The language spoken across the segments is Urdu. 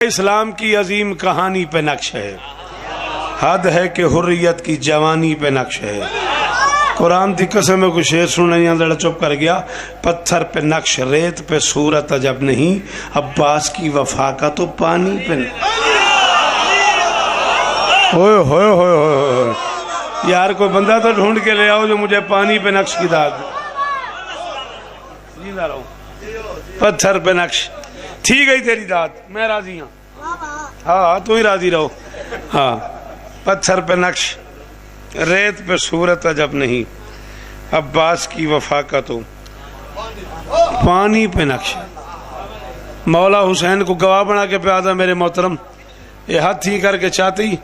اسلام کی عظیم کہانی پہ نقش ہے، حد ہے کہ حریت کی جوانی پہ نقش ہے۔ قرآن دی قسم ہے کوئی شعر سننے نہیں آندڑا چپ کر گیا۔ پتھر پہ نقش ریت پہ صورت عجب نہیں، عباس کی وفا کا تو پانی پہ ہوئے ہوئے ہوئے ہوئے۔ یار کوئی بندہ تو ڈھونڈ کے لے آؤ جو مجھے پانی پہ نقش کی داد جیندہ رہو۔ پتھر پہ نقش تھی گئی تیری داد، میں راضی ہوں۔ ہاں تو ہی راضی رہو۔ ہاں پتھر پہ نقش ریت پہ صورت عجب نہیں، عباس کی وفا کا تو پانی پہ نقش۔ مولا حسین کو گواہ بنا کے پیادا میرے محترم، یہ ہاتھ تھی کر کے چاہتی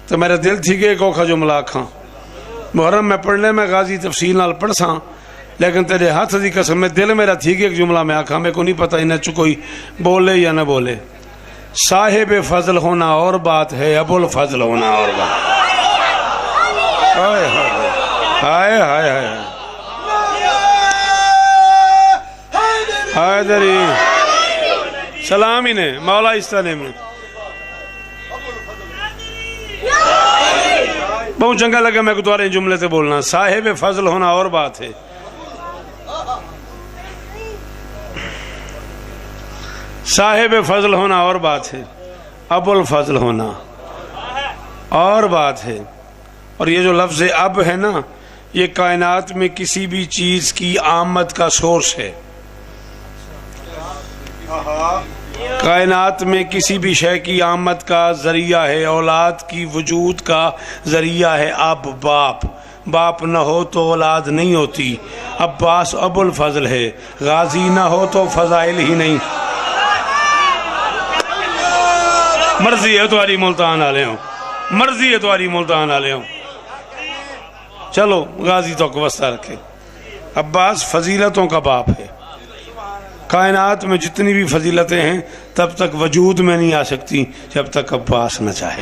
تو میرا دل تھی کہ ایک اوکھا جو ملاک کھاں محرم میں پڑھنے میں غازی تفصیل نال پڑھ ساں، لیکن تیرے ہاتھ دی قسم میں دل میرا تھی کہ ایک جملہ میں آکھاں، میں کو نہیں پتہ انہیں چکوئی بولے یا نہ بولے۔ صاحب فضل ہونا اور بات ہے، ابو الفضل ہونا اور بات۔ ہائے ہائے ہائے ہائے حیدری سلام ہی نے مولا استانے میں بہت چنگا لگا۔ میں کو دوبارہ جملے سے بولنا، صاحب فضل ہونا اور بات ہے، صاحب فضل ہونا اور بات ہے، ابو الفضل ہونا اور بات ہے۔ اور یہ جو لفظ اب ہے نا، یہ کائنات میں کسی بھی چیز کی آمد کا سورس ہے۔ کائنات میں کسی بھی شے کی آمد کا ذریعہ ہے، اولاد کی وجود کا ذریعہ ہے اب باپ۔ باپ نہ ہو تو اولاد نہیں ہوتی۔ عباس ابو الفضل ہے، غازی نہ ہو تو فضائل ہی نہیں۔ مرضی ہے تمہاری ملتان آلے ہوں، مرضی ہے تمہاری ملتان آلے ہوں۔ چلو غازی تو کو وسطہ رکھے۔ عباس فضیلتوں کا باپ ہے۔ کائنات میں جتنی بھی فضیلتیں ہیں تب تک وجود میں نہیں آ سکتی جب تک عباس نہ چاہے۔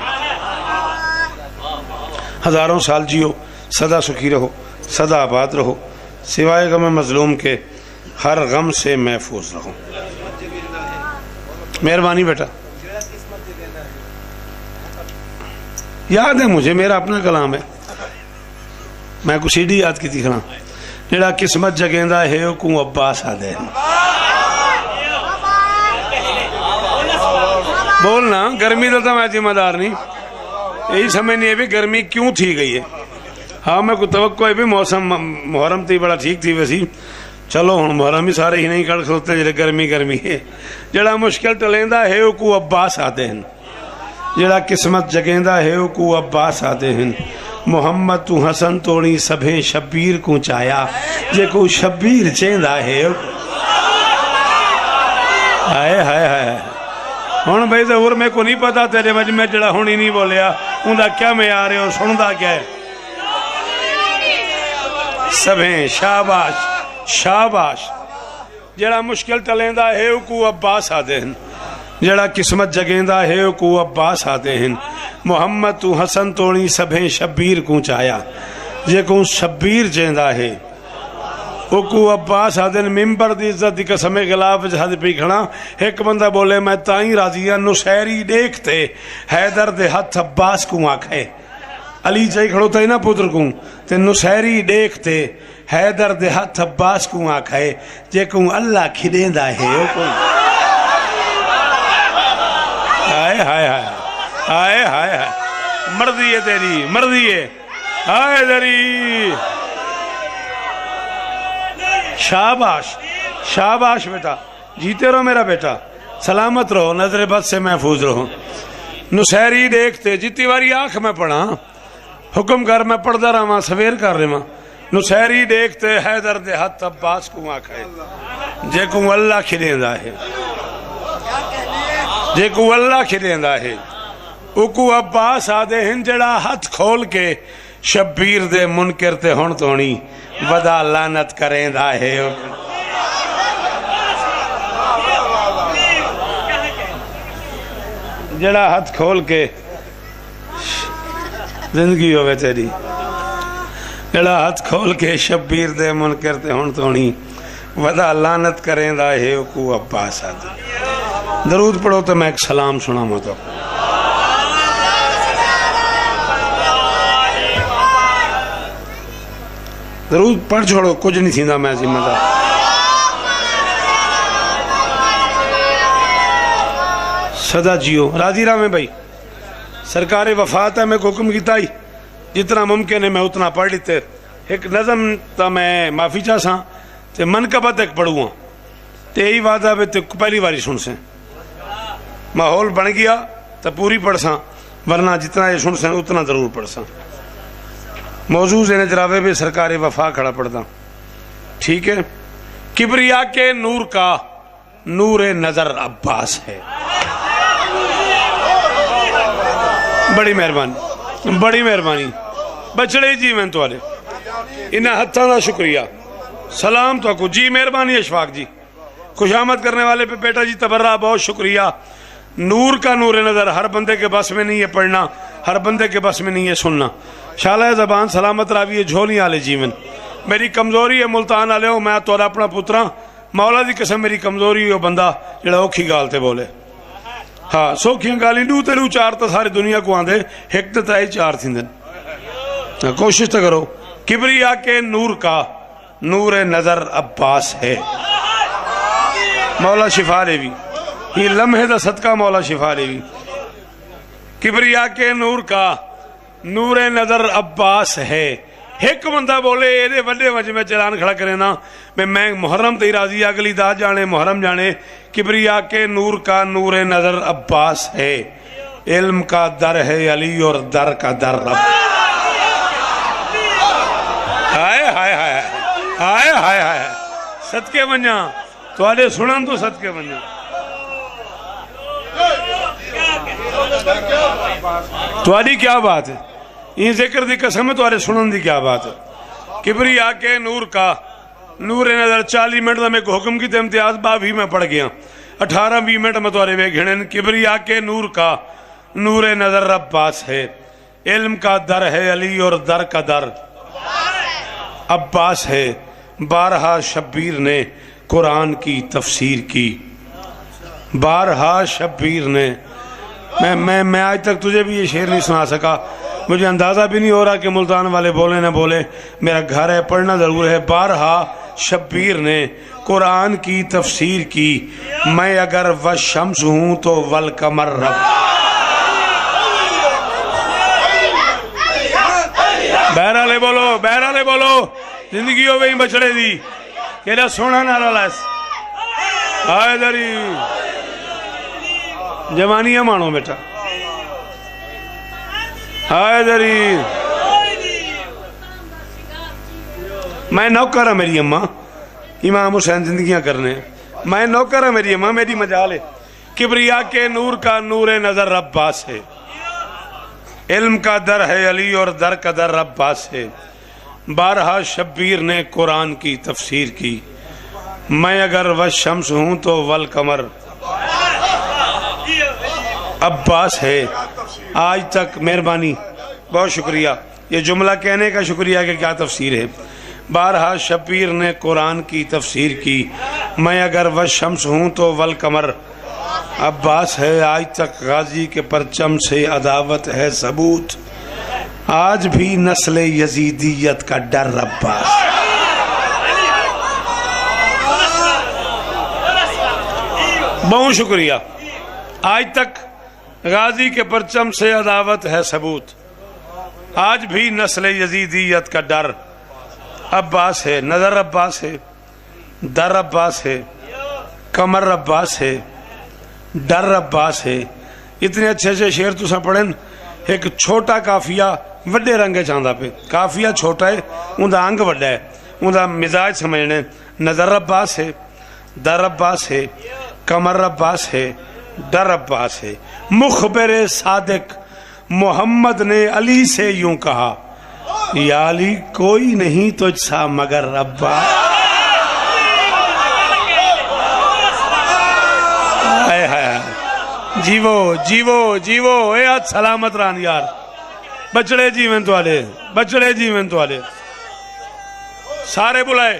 ہزاروں سال جیو، سدا سکھی رہو، سدا آباد رہو، سوائے غم مظلوم کے ہر غم سے محفوظ رہو۔ مہربانی بیٹا، یاد ہے مجھے، میرا اپنا کلام ہے، میں کو سی ڈی یاد کی تھی کھنا، جڑا قسمت جگیندہ ہے کو عباس آدھے۔ بولنا گرمی تو میں ذمہ دار نہیں، یہی سمجھ نہیں ہے بھی گرمی کیوں تھی گئی ہے۔ ہاں میں کو توقع ہے بھی موسم محرم تھی بڑا ٹھیک تھی ویسی، چلو ہوں محرم ہی سارے ہی نہیں کڑ کھلتے جڑے گرمی گرمی ہے۔ جڑا مشکل ٹلیندہ ہے کو عباس آدھے ہیں، جڑا قسمت جگیندہ ہے کو عباس آدھے ہیں۔ محمد تو حسن توڑی سبھیں شبیر کو چایا، جے کو شبیر چیندہ ہے۔ ہائے ہائے ہائے ہون بھائی ظہور میں کو نہیں پتا تیرے وجہ میں جڑا ہونی نہیں بولیا ان دا کیا میں آ رہے اور سندہ کیا ہے۔ سبھیں شاباش شاباش، جڑا مشکل ٹلیندہ ہے کو عباس آدھے ہیں، جڑا قسمت جگیندہ ہے کو عباس آدھے ہیں۔ محمد تو حسن توڑی سبھیں شبیر کو چایا، جے کو شبیر چیندہ ہے کو عباس آدھن۔ ممبر دی عزت دی قسم خلاف جہد پی کھڑا، ایک بندہ بولے میں تائیں راضی ہاں، نصیری دیکھتے حیدر دے ہاتھ عباس کو آنکھے۔ علی چاہی کھڑوتا ہی نا پتر کو، تے نصیری دیکھتے حیدر دے ہاتھ عباس کو آنکھے، جے کو اللہ کھڑیندہ ہے۔ ہائے ہائے ہائے ہائے ہائے ہائے، مرضی ہے تیری، مرضی ہے۔ ہائے دری شاباش شاباش بیٹا، جیتے رہو میرا بیٹا، سلامت رہو، نظر بد سے محفوظ رہو۔ نصیری دیکھتے جتنی باری آنکھ میں پڑھا، حکم کر میں پڑھدا رہا سویر کر رہا۔ نصیری دیکھتے حیدر دے ہاتھ عباس کو آنکھے، جے کو اللہ کھلیندہ ہے، جے کو اللہ کھلیندہ ہے۔ کو عباس آدھے ہیں جڑا ہاتھ کھول کے شبیر دے منکر تے ہون تونی ودا لعنت کریندہ ہے۔ جڑا ہاتھ کھول کے زندگی ہوئے تیری، جڑا ہاتھ کھول کے شبیر دے منکر تے ہون تونی ودا لعنت کریندہ ہے کو عباس آدھے۔ درود پڑھو تو میں ایک سلام سنا تو درود پڑھ چھوڑو کچھ نہیں تھیندا میں ذمہ دار سدا جیو راضی رہا میں بھائی سرکار وفات ہے میں کو حکم کیتا ہی جتنا ممکن ہے میں اتنا پڑھ لیتے ایک نظم تا میں معافی چاہ ساں تے منقبت ایک پڑھوں ہاں تے یہی وعدہ بھی تے پہلی باری سن سیں ماحول بن گیا تو پوری پڑھ ساں ورنہ جتنا یہ سن سیں اتنا ضرور پڑھ ساں موضوع زین جراوے بھی سرکار وفا کھڑا پڑھتا ٹھیک ہے کبریا کے نور کا نور نظر عباس ہے بڑی مہربانی بچڑے جی میں تو والے انہاں ہتھاں دا شکریہ سلام تو کو جی مہربانی اشفاق جی خوش آمد کرنے والے پہ بیٹا جی تبرہ بہت شکریہ نور کا نور نظر ہر بندے کے بس میں نہیں ہے پڑھنا ہر بندے کے بس میں نہیں ہے سننا شالہ زبان سلامت راوی ہے جھولی آلے جیون میری کمزوری ہے ملتان آلے ہو میں تو اپنا پترا مولا دی قسم میری کمزوری ہے بندہ جڑا اوکھی گالتے بولے ہاں سوکھیاں گالی ڈو تیرو چار تا ساری دنیا کو آندے ایک تائی چار تھیں دن کوشش تو کرو کبریا کے نور کا نور نظر عباس ہے مولا شفا لے بھی یہ لمحے دا صدقہ مولا شفا لے بھی کبریا کے نور کا نور نظر عباس ہے ایک بندہ بولے ایدے وڈے وجہ میں چلان کھڑا کرے نا میں محرم تی راضی اگلی دا جانے محرم جانے کبریا کے نور کا نور نظر عباس ہے علم کا در ہے علی اور در کا در رب ہائے ہائے ہائے ہائے ہائے ہائے صدقے بنجا تو آلے سنن تو صدقے بنجا تو آلی کیا بات ہے یہ ذکر دی قسم ہے تو آلے سنن دی کیا بات ہے کبریا کے نور کا نور نظر 40 منٹ دا میں کو حکم کی تے امتیاز 22 میں پڑھ گیا 18-20 منٹ میں تو آلے بے گھنن کبریا کے نور کا نور نظر عباس ہے علم کا در ہے علی اور در کا در عباس ہے بارہا شبیر نے قرآن کی تفسیر کی بارہا شبیر نے میں آج تک تجھے بھی یہ شعر نہیں سنا سکا مجھے اندازہ بھی نہیں ہو رہا کہ ملتان والے بولے نہ بولے میرا گھر ہے پڑھنا ضرور ہے بارہا شبیر نے قرآن کی تفسیر کی میں اگر والشمس ہوں تو والقمر رب بہرالے بولو زندگی ہو گئی بچڑے دی کہ سونا نہ لس آئے دری جوانی ہے مانو بیٹا آئے دری میں نوکر ہوں میری اماں امام حسین زندگیاں کرنے میں نوکر ہوں میری اماں میری مجال ہے کبریا کے نور کا نور نظر عباس ہے علم کا در ہے علی اور در کا در عباس ہے بارہا شبیر نے قرآن کی تفسیر کی میں اگر والشمس ہوں تو والقمر عباس ہے آج تک مہربانی بہت شکریہ یہ جملہ کہنے کا شکریہ کہ کیا تفسیر ہے بارہا شبیر نے قرآن کی تفسیر کی میں اگر والشمس ہوں تو والقمر عباس ہے آج تک غازی کے پرچم سے عداوت ہے ثبوت آج بھی نسل یزیدیت کا ڈر عباس بہت شکریہ آج تک غازی کے پرچم سے عداوت ہے ثبوت آج بھی نسل یزیدیت کا ڈر عباس ہے نظر عباس ہے در عباس ہے کمر عباس ہے ڈر عباس ہے اتنے اچھے سے شعر تو سب پڑھیں ایک چھوٹا کافیہ وڈے رنگے چاندہ پہ کافیہ چھوٹا ہے اندھا انگ وڈا ہے اندھا مزاج سمجھنے نظر عباس ہے در عباس ہے کمر عباس ہے ڈر عباس ہے مخبر صادق محمد نے علی سے یوں کہا یا علی کوئی نہیں تجھ سا مگر عباس جیوو اے آج سلامت ران یار بچڑے جیون تو آلے سارے بلائے